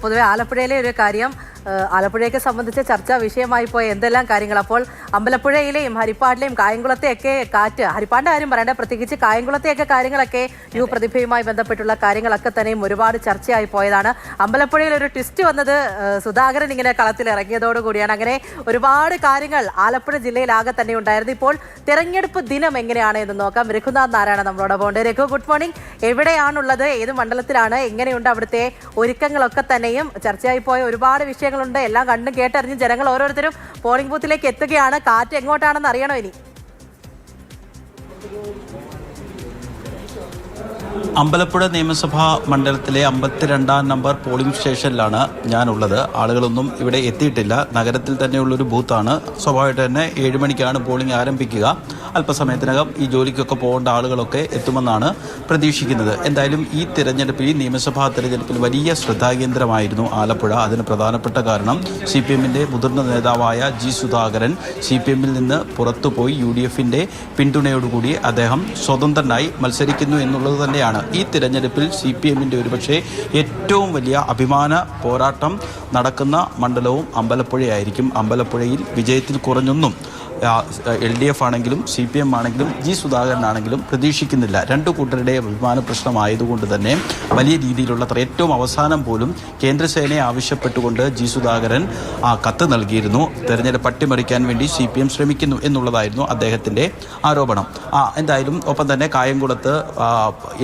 പൊതുവെ ആലപ്പുഴയിലെ ഒരു കാര്യം ആലപ്പുഴയൊക്കെ സംബന്ധിച്ച് ചർച്ചാ വിഷയമായി പോയ എന്തെല്ലാം കാര്യങ്ങൾ. അപ്പോൾ അമ്പലപ്പുഴയിലെയും ഹരിപ്പാടിലെയും കായംകുളത്തെയൊക്കെ കാറ്റ്, ഹരിപ്പാടിന്റെ കാര്യം പറയേണ്ട, പ്രത്യേകിച്ച് കായംകുളത്തെയൊക്കെ കാര്യങ്ങളൊക്കെ പ്രതിഭയുമായി ബന്ധപ്പെട്ടുള്ള കാര്യങ്ങളൊക്കെ തന്നെയും ഒരുപാട് ചർച്ചയായി പോയതാണ്. അമ്പലപ്പുഴയിൽ ഒരു ട്വിസ്റ്റ് വന്നത് സുധാകരൻ ഇങ്ങനെ കളത്തിൽ ഇറങ്ങിയതോടുകൂടിയാണ്. അങ്ങനെ ഒരുപാട് കാര്യങ്ങൾ ആലപ്പുഴ ജില്ലയിലാകെ തന്നെ ഉണ്ടായിരുന്നു. ഇപ്പോൾ തെരഞ്ഞെടുപ്പ് ദിനം എങ്ങനെയാണ് എന്ന് നോക്കാം. രഘുനാഥ് നാരായണ നമ്മളോട് പോകേണ്ടത്. Raghu, good morning. എവിടെയാണുള്ളത്, ഏത് മണ്ഡലത്തിലാണ്, എങ്ങനെയുണ്ട് അവിടുത്തെ ഒരുക്കങ്ങളൊക്കെ തന്നെയും? ചർച്ചയായി പോയ ഒരുപാട് വിഷയങ്ങളുണ്ട്. എല്ലാം കണ്ടും കേട്ടറിഞ്ഞ് ജനങ്ങൾ ഓരോരുത്തരും പോളിംഗ് ബൂത്തിലേക്ക് എത്തുകയാണ്. കാറ്റ് എങ്ങോട്ടാണെന്ന് അറിയണോ ഇനി? അമ്പലപ്പുഴ നിയമസഭാ മണ്ഡലത്തിലെ 52-ാം നമ്പർ പോളിംഗ് സ്റ്റേഷനിലാണ് ഞാനുള്ളത്. ആളുകളൊന്നും ഇവിടെ എത്തിയിട്ടില്ല. നഗരത്തിൽ തന്നെയുള്ളൊരു ബൂത്താണ്. സ്വാഭാവികമായിട്ട് തന്നെ 7 മണിക്കാണ് പോളിംഗ് ആരംഭിക്കുക. അല്പസമയത്തിനകം ഈ ജോലിക്കൊക്കെ പോകേണ്ട ആളുകളൊക്കെ എത്തുമെന്നാണ് പ്രതീക്ഷിക്കുന്നത്. എന്തായാലും ഈ തിരഞ്ഞെടുപ്പിൽ, നിയമസഭാ തിരഞ്ഞെടുപ്പിൽ വലിയ ശ്രദ്ധാകേന്ദ്രമായിരുന്നു ആലപ്പുഴ. അതിന് പ്രധാനപ്പെട്ട കാരണം CPM-ന്റെ മുതിർന്ന നേതാവായ G. സുധാകരൻ CPM-ൽ നിന്ന് പുറത്തുപോയി UDF-ന്റെ പിന്തുണയോടുകൂടി അദ്ദേഹം സ്വതന്ത്രനായി മത്സരിക്കുന്നു എന്നുള്ളത് തന്നെയാണ് ഈ തിരഞ്ഞെടുപ്പിൽ CPM-ന്റെ ഒരുപക്ഷെ ഏറ്റവും വലിയ അഭിമാന പോരാട്ടം നടക്കുന്ന മണ്ഡലവും അമ്പലപ്പുഴയായിരിക്കും. അമ്പലപ്പുഴയിൽ വിജയത്തിൽ കുറഞ്ഞൊന്നും LDF ആണെങ്കിലും CPM ആണെങ്കിലും G. സുധാകരനാണെങ്കിലും പ്രതീക്ഷിക്കുന്നില്ല. രണ്ടു കൂട്ടരുടെ അഭിമാന പ്രശ്നമായതുകൊണ്ട് തന്നെ വലിയ രീതിയിലുള്ള ഏറ്റവും അവസാനം പോലും കേന്ദ്രസേനയെ ആവശ്യപ്പെട്ടുകൊണ്ട് G. സുധാകരൻ കത്ത് നൽകിയിരുന്നു. തെരഞ്ഞെടുപ്പ് അട്ടിമറിക്കാൻ വേണ്ടി CPM ശ്രമിക്കുന്നു എന്നുള്ളതായിരുന്നു അദ്ദേഹത്തിൻ്റെ ആരോപണം. എന്തായാലും ഒപ്പം തന്നെ കായംകുളത്ത്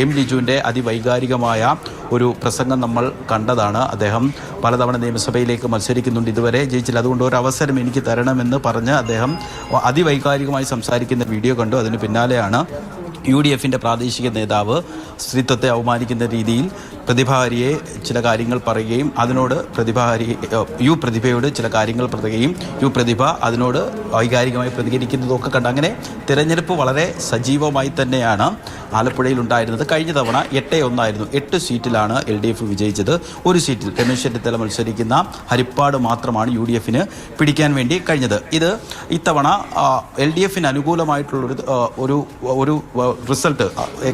M. ലിജുവിൻ്റെ അതിവൈകാരികമായ ഒരു പ്രസംഗം നമ്മൾ കണ്ടതാണ്. അദ്ദേഹം പലതവണ നിയമസഭയിലേക്ക് മത്സരിക്കുന്നുണ്ട്, ഇതുവരെ ജയിച്ചില്ല, അതുകൊണ്ട് ഒരു അവസരം എനിക്ക് തരണമെന്ന് പറഞ്ഞ് അദ്ദേഹം അതിവൈകാരികമായി സംസാരിക്കുന്ന വീഡിയോ കണ്ടു. അതിന് പിന്നാലെയാണ് UDF-ന്റെ പ്രാദേശിക നേതാവ് സ്ത്രീത്വത്തെ അവമാനിക്കുന്ന രീതിയിൽ പ്രതിഭാഹരിയെ ചില കാര്യങ്ങൾ പറയുകയും അതിനോട് പ്രതിഭയോട് ചില കാര്യങ്ങൾ പറയുകയും പ്രതിഭ അതിനോട് വൈകാരികമായി പ്രതികരിക്കുന്നതൊക്കെ കണ്ട് അങ്ങനെ തിരഞ്ഞെടുപ്പ് വളരെ സജീവമായി തന്നെയാണ് ആലപ്പുഴയിൽ ഉണ്ടായിരുന്നത്. കഴിഞ്ഞ തവണ 8-1 8 സീറ്റിലാണ് LDF വിജയിച്ചത്. ഒരു സീറ്റിൽ രമേശ് ചെന്നിത്തല മത്സരിക്കുന്ന ഹരിപ്പാട് മാത്രമാണ് UDF-ന് പിടിക്കാൻ വേണ്ടി കഴിഞ്ഞത്. ഇത് ഇത്തവണ LDF-ന് അനുകൂലമായിട്ടുള്ളൊരു ഒരു റിസൾട്ട്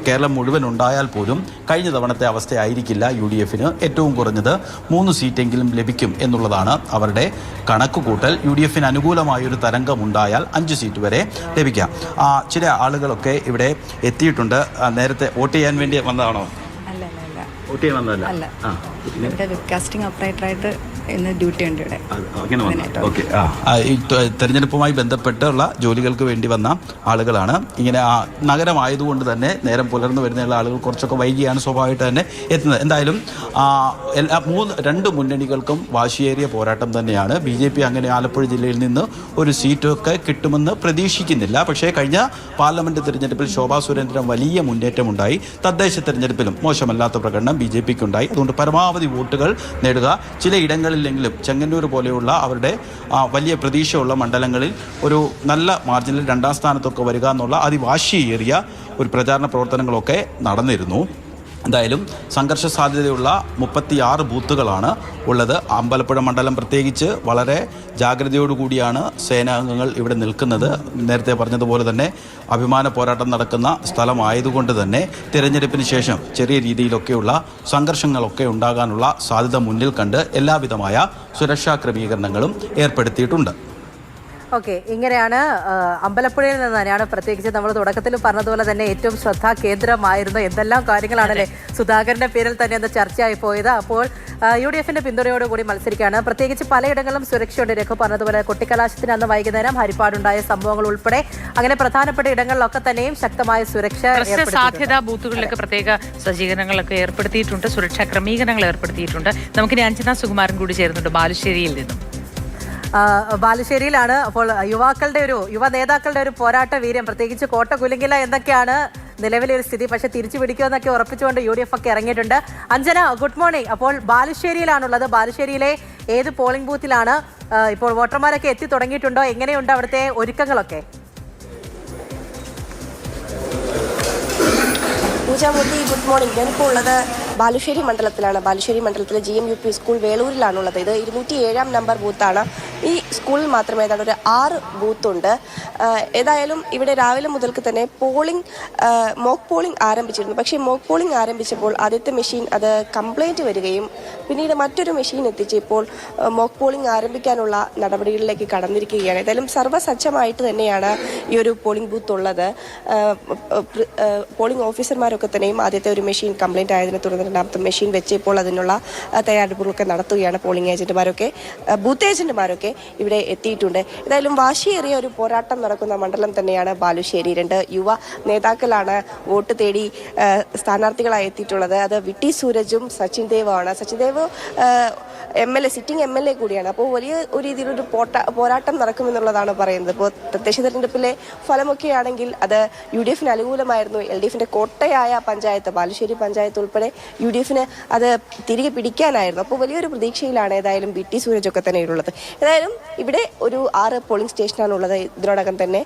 കേരളം മുഴുവൻ ഉണ്ടായാൽ പോലും കഴിഞ്ഞ തവണത്തെ അവസ്ഥയായിരിക്കില്ല UDF-ന്. ഏറ്റവും കുറഞ്ഞത് 3 സീറ്റെങ്കിലും ലഭിക്കും എന്നുള്ളതാണ് അവരുടെ കണക്കുകൂട്ടൽ. UDF-ന് അനുകൂലമായൊരു തരംഗമുണ്ടായാൽ 5 സീറ്റ് വരെ ലഭിക്കാം. ചില ആളുകളൊക്കെ ഇവിടെ എത്തിയിട്ടുണ്ട്. നേരത്തെ വോട്ട് ചെയ്യാൻ വേണ്ടി വന്നതാണോ? വോട്ട് ചെയ്യാൻ വന്നതല്ല. കാസ്റ്റിംഗ് ഓപ്പറേറ്ററായിട്ട് ഇന്ന് ഡ്യൂട്ടി ഉണ്ട് ഇവിടെ. അങ്ങനെ വന്നു. ഓക്കെ. ഈ തെരഞ്ഞെടുപ്പുമായി ബന്ധപ്പെട്ടുള്ള ജോലികൾക്ക് വേണ്ടി വന്ന ആളുകളാണ്. ഇങ്ങനെ നഗരമായതുകൊണ്ട് തന്നെ നേരം പുലർന്നു വരുന്ന ആളുകൾ കുറച്ചൊക്കെ വൈകിയാണ് സ്വാഭാവികമായിട്ട് തന്നെ എത്തുന്നത്. എന്തായാലും രണ്ട് മുന്നണികൾക്കും വാശിയേറിയ പോരാട്ടം തന്നെയാണ്. BJP അങ്ങനെ ആലപ്പുഴ ജില്ലയിൽ നിന്ന് ഒരു സീറ്റൊക്കെ കിട്ടുമെന്ന് പ്രതീക്ഷിക്കുന്നില്ല. പക്ഷേ കഴിഞ്ഞ പാർലമെന്റ് തിരഞ്ഞെടുപ്പിൽ ശോഭാ സുരേന്ദ്രൻ വലിയ മുന്നേറ്റമുണ്ടായി. തദ്ദേശ തെരഞ്ഞെടുപ്പിലും മോശമല്ലാത്ത പ്രകടനം BJPക്ക് ഉണ്ടായി. അതുകൊണ്ട് പരമാവധി വോട്ടുകൾ നേടുക, ചിലയിടങ്ങളിലെങ്കിലും ചെങ്ങന്നൂർ പോലെയുള്ള അവരുടെ വലിയ പ്രതീക്ഷയുള്ള മണ്ഡലങ്ങളിൽ ഒരു നല്ല മാർജിനിൽ 2-ാം സ്ഥാനത്തൊക്കെ വരിക എന്നുള്ള അതിവാശിയേറിയ ഒരു പ്രചാരണ പ്രവർത്തനങ്ങളൊക്കെ നടന്നിരുന്നു. എന്തായാലും സംഘർഷ സാധ്യതയുള്ള 36 ബൂത്തുകളാണ് ഉള്ളത്. അമ്പലപ്പുഴ മണ്ഡലം പ്രത്യേകിച്ച് വളരെ ജാഗ്രതയോടുകൂടിയാണ് സേനാംഗങ്ങൾ ഇവിടെ നിൽക്കുന്നത്. നേരത്തെ പറഞ്ഞതുപോലെ തന്നെ അഭിമാന പോരാട്ടം നടക്കുന്ന സ്ഥലമായതുകൊണ്ട് തന്നെ തിരഞ്ഞെടുപ്പിന് ശേഷം ചെറിയ രീതിയിലൊക്കെയുള്ള സംഘർഷങ്ങളൊക്കെ ഉണ്ടാകാനുള്ള സാധ്യത മുന്നിൽ കണ്ട് എല്ലാവിധമായ സുരക്ഷാ ക്രമീകരണങ്ങളും ഏർപ്പെടുത്തിയിട്ടുണ്ട്. ഓക്കെ, ഇങ്ങനെയാണ് അമ്പലപ്പുഴയിൽ നിന്ന് തന്നെയാണ് പ്രത്യേകിച്ച് നമ്മൾ തുടക്കത്തിൽ പറഞ്ഞതുപോലെ തന്നെ ഏറ്റവും ശ്രദ്ധാ കേന്ദ്രമായിരുന്നു. എന്തെല്ലാം കാര്യങ്ങളാണല്ലേ സുധാകരന്റെ പേരിൽ തന്നെ അത് ചർച്ചയായി പോയത്. അപ്പോൾ UDF-ന്റെ പിന്തുണയോടുകൂടി മത്സരിക്കുകയാണ്. പ്രത്യേകിച്ച് പലയിടങ്ങളിലും സുരക്ഷയുണ്ട്. രഘു പറഞ്ഞതുപോലെ കൊട്ടിക്കലാശത്തിന് അന്ന് വൈകുന്നേരം ഹരിപ്പാടുണ്ടായ സംഭവങ്ങൾ ഉൾപ്പെടെ അങ്ങനെ പ്രധാനപ്പെട്ട ഇടങ്ങളിലൊക്കെ തന്നെയും ശക്തമായ സുരക്ഷ സാധ്യതാ ബൂത്തുകളിലൊക്കെ പ്രത്യേക സജ്ജീകരണങ്ങളൊക്കെ ഏർപ്പെടുത്തിയിട്ടുണ്ട്, സുരക്ഷാ ക്രമീകരണങ്ങൾ ഏർപ്പെടുത്തിയിട്ടുണ്ട്. നമുക്കിനി അഞ്ജന സുകുമാരൻ കൂടി ചേരുന്നുണ്ട് ബാലുശ്ശേരിയിൽ നിന്നും. ബാലുശ്ശേരിയിലാണ്. അപ്പോൾ യുവ നേതാക്കളുടെ ഒരു പോരാട്ട വീര്യം, പ്രത്യേകിച്ച് കോട്ട കുലുങ്ങില്ല എന്നൊക്കെയാണ് നിലവിലെ ഒരു സ്ഥിതി. പക്ഷെ തിരിച്ചു പിടിക്കുമെന്നൊക്കെ ഉറപ്പിച്ചുകൊണ്ട് UDF ഒക്കെ ഇറങ്ങിയിട്ടുണ്ട്. Anjana, good morning. അപ്പോൾ ബാലുശ്ശേരിയിലാണുള്ളത്. ബാലുശ്ശേരിയിലെ ഏത് പോളിംഗ് ബൂത്തിലാണ് ഇപ്പോൾ? വോട്ടർമാരൊക്കെ എത്തി തുടങ്ങിയിട്ടുണ്ടോ? എങ്ങനെയുണ്ട് അവിടുത്തെ ഒരുക്കങ്ങളൊക്കെ? പൂജാമൂർത്തി, ഗുഡ് മോർണിംഗ്. ഞാനിപ്പോൾ ഉള്ളത് ബാലുശ്ശേരി മണ്ഡലത്തിലാണ്. ബാലുശ്ശേരി മണ്ഡലത്തിലെ GM UP സ്കൂൾ വേളൂരിലാണുള്ളത്. ഇത് 207-ാം നമ്പർ ബൂത്താണ്. ഈ സ്കൂളിൽ മാത്രമേ ഏതാണ്ട് ഒരു 6 ബൂത്തുണ്ട്. ഏതായാലും ഇവിടെ രാവിലെ മുതൽക്ക് തന്നെ മോക്ക് പോളിംഗ് ആരംഭിച്ചിരുന്നു. പക്ഷേ മോക്ക് പോളിംഗ് ആരംഭിച്ചപ്പോൾ ആദ്യത്തെ മെഷീൻ അത് കംപ്ലൈൻറ്റ് വരികയും പിന്നീട് മറ്റൊരു മെഷീൻ എത്തിച്ച് ഇപ്പോൾ മോക്ക് പോളിംഗ് ആരംഭിക്കാനുള്ള നടപടികളിലേക്ക് കടന്നിരിക്കുകയാണ്. ഏതായാലും സർവ്വസജ്ജമായിട്ട് തന്നെയാണ് ഈ ഒരു പോളിംഗ് ബൂത്ത് ഉള്ളത്. പോളിംഗ് ഓഫീസർമാരൊക്കെ തന്നെയും ആദ്യത്തെ ഒരു മെഷീൻ കംപ്ലൈൻറ്റ് ആയതിനെ തുടർന്ന് രണ്ടാമത്തെ മെഷീൻ വെച്ച് ഇപ്പോൾ അതിനുള്ള തയ്യാറെടുപ്പുകളൊക്കെ നടത്തുകയാണ്. പോളിംഗ് ബൂത്ത് ഏജന്റുമാരൊക്കെ ഇവിടെ എത്തിയിട്ടുണ്ട്. ഏതായാലും വാശിയേറിയ ഒരു പോരാട്ടം നടക്കുന്ന മണ്ഡലം തന്നെയാണ് ബാലുശ്ശേരി. 2 യുവ നേതാക്കളാണ് വോട്ട് തേടി സ്ഥാനാർത്ഥികളായി എത്തിയിട്ടുള്ളത്. അത് വിട്ടി സൂരജും സച്ചിൻ ദേവുമാണ്. സച്ചിൻ ദേവ് സിറ്റിംഗ് MLA കൂടിയാണ്. അപ്പോൾ വലിയ ഒരു രീതിയിലൊരു പോരാട്ടം നടക്കുമെന്നുള്ളതാണ് പറയുന്നത്. ഇപ്പോൾ തദ്ദേശ തെരഞ്ഞെടുപ്പിലെ ഫലമൊക്കെയാണെങ്കിൽ അത് UDF അനുകൂലമായിരുന്നു. LDF കോട്ടയായ പഞ്ചായത്ത് ബാലുശ്ശേരി പഞ്ചായത്ത് ഉൾപ്പെടെ UDF അത് തിരികെ പിടിക്കാനായിരുന്നു. അപ്പോൾ വലിയൊരു പ്രതീക്ഷയിലാണ് ഏതായാലും വിട്ടി സൂരജൊക്കെ തന്നെ ഉള്ളത്. ഏതായാലും ഇവിടെ ഒരു 6 പോളിംഗ് സ്റ്റേഷനാണുള്ളത്. ഇതിനോടകം തന്നെ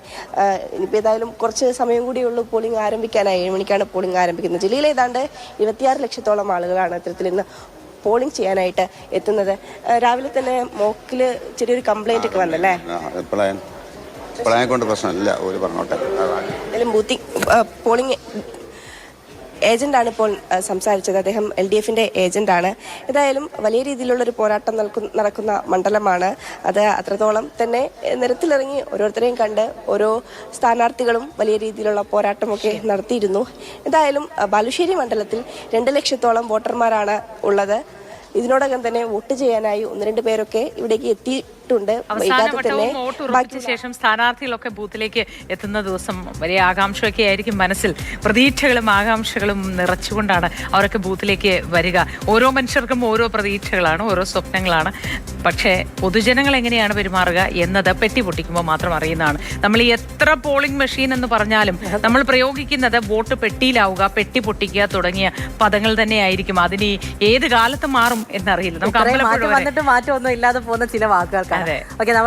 ഇനിയിപ്പോൾ ഏതായാലും കുറച്ച് സമയം കൂടിയുള്ളൂ പോളിംഗ് ആരംഭിക്കാനായി. 7 മണിക്കാണ് പോളിംഗ് ആരംഭിക്കുന്നത്. ജില്ലയിൽ ഏതാണ്ട് 26 ലക്ഷത്തോളം ആളുകളാണ് ഇത്തരത്തിൽ ഇന്ന് പോളിംഗ് ചെയ്യാനായിട്ട് എത്തുന്നത്. രാവിലെ തന്നെ മോക്കിൽ ചെറിയൊരു കംപ്ലൈന്റ് ഒക്കെ വന്നല്ലേ? കൊണ്ട് പ്രശ്നമില്ല, ഒരു പറഞ്ഞോട്ടെ. പോളിംഗ് ഏജന്റാണ് ഇപ്പോൾ സംസാരിച്ചത്. അദ്ദേഹം LDF ഏജന്റാണ്. ഏതായാലും വലിയ രീതിയിലുള്ള ഒരു പോരാട്ടം നടക്കുന്ന മണ്ഡലമാണ് അത്. അത്രത്തോളം തന്നെ നിരത്തിലിറങ്ങി ഓരോരുത്തരെയും കണ്ട് ഓരോ സ്ഥാനാർത്ഥികളും വലിയ രീതിയിലുള്ള പോരാട്ടമൊക്കെ നടത്തിയിരുന്നു. ഏതായാലും ബാലുശ്ശേരി മണ്ഡലത്തിൽ 2 ലക്ഷത്തോളം വോട്ടർമാരാണ് ഉള്ളത്. ഇതിനോടകം തന്നെ വോട്ട് ചെയ്യാനായി 1-2 പേരൊക്കെ ഇവിടേക്ക് എത്തിയിട്ടുണ്ട്. വോട്ട് ഉറപ്പിച്ച ശേഷം സ്ഥാനാർത്ഥികളൊക്കെ ബൂത്തിലേക്ക് എത്തുന്ന ദിവസം വലിയ ആകാംക്ഷയൊക്കെ ആയിരിക്കും മനസ്സിൽ. പ്രതീക്ഷകളും ആകാംക്ഷകളും നിറച്ചുകൊണ്ടാണ് അവരൊക്കെ ബൂത്തിലേക്ക് വരിക. ഓരോ മനുഷ്യർക്കും ഓരോ പ്രതീക്ഷകളാണ്, ഓരോ സ്വപ്നങ്ങളാണ്. പക്ഷേ പൊതുജനങ്ങൾ എങ്ങനെയാണ് പെരുമാറുക എന്നത് പെട്ടി പൊട്ടിക്കുമ്പോൾ മാത്രം അറിയുന്നതാണ്. നമ്മൾ ഈ എത്ര പോളിംഗ് മെഷീൻ എന്ന് പറഞ്ഞാലും നമ്മൾ പ്രയോഗിക്കുന്നത് വോട്ട് പെട്ടിയിലാവുക, പെട്ടി പൊട്ടിക്കുക തുടങ്ങിയ പദങ്ങൾ തന്നെയായിരിക്കും. അതിന് ഏത് കാലത്ത് മാറും എന്നറിയില്ല. നമുക്ക് മാറ്റം വന്നിട്ട് മാറ്റമൊന്നും ഇല്ലാതെ പോകുന്ന ചില വാക്കുകൾക്കാണ്. ഓക്കെ.